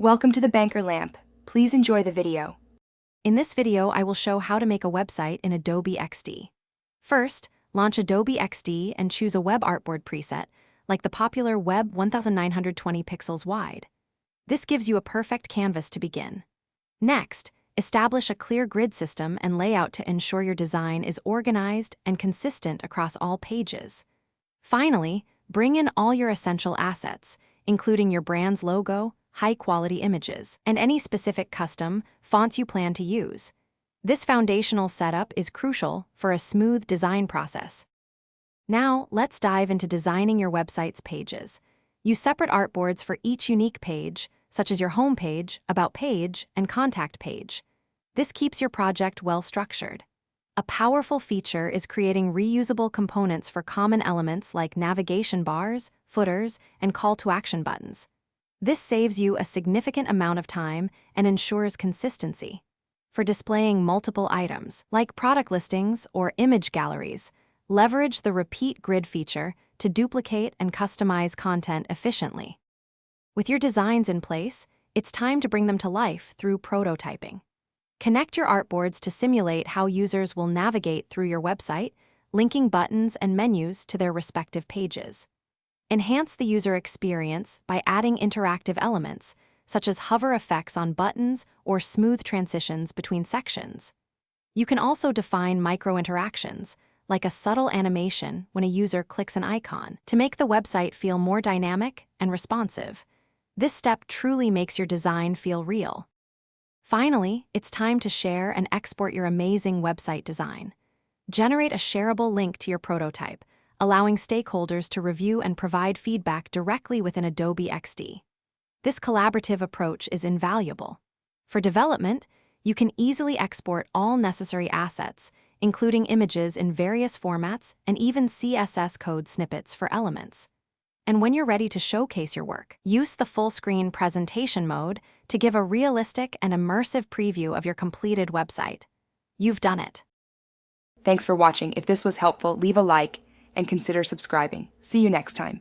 Welcome to the Banker Lamp. Please enjoy the video. In this video, I will show how to make a website in Adobe XD. First, launch Adobe XD and choose a web artboard preset, like the popular Web 1920 pixels wide. This gives you a perfect canvas to begin. Next, establish a clear grid system and layout to ensure your design is organized and consistent across all pages. Finally, bring in all your essential assets, including your brand's logo, high-quality images, and any specific custom fonts you plan to use. This foundational setup is crucial for a smooth design process. Now, let's dive into designing your website's pages. Use separate artboards for each unique page, such as your home page, about page, and contact page. This keeps your project well-structured. A powerful feature is creating reusable components for common elements like navigation bars, footers, and call-to-action buttons. This saves you a significant amount of time and ensures consistency. For displaying multiple items, like product listings or image galleries, leverage the Repeat Grid feature to duplicate and customize content efficiently. With your designs in place, it's time to bring them to life through prototyping. Connect your artboards to simulate how users will navigate through your website, linking buttons and menus to their respective pages. Enhance the user experience by adding interactive elements, such as hover effects on buttons or smooth transitions between sections. You can also define micro-interactions, like a subtle animation when a user clicks an icon, to make the website feel more dynamic and responsive. This step truly makes your design feel real. Finally, it's time to share and export your amazing website design. Generate a shareable link to your prototype, allowing stakeholders to review and provide feedback directly within Adobe XD. This collaborative approach is invaluable. For development, you can easily export all necessary assets, including images in various formats and even CSS code snippets for elements. And when you're ready to showcase your work, use the full-screen presentation mode to give a realistic and immersive preview of your completed website. You've done it. Thanks for watching. If this was helpful, leave a like and consider subscribing. See you next time.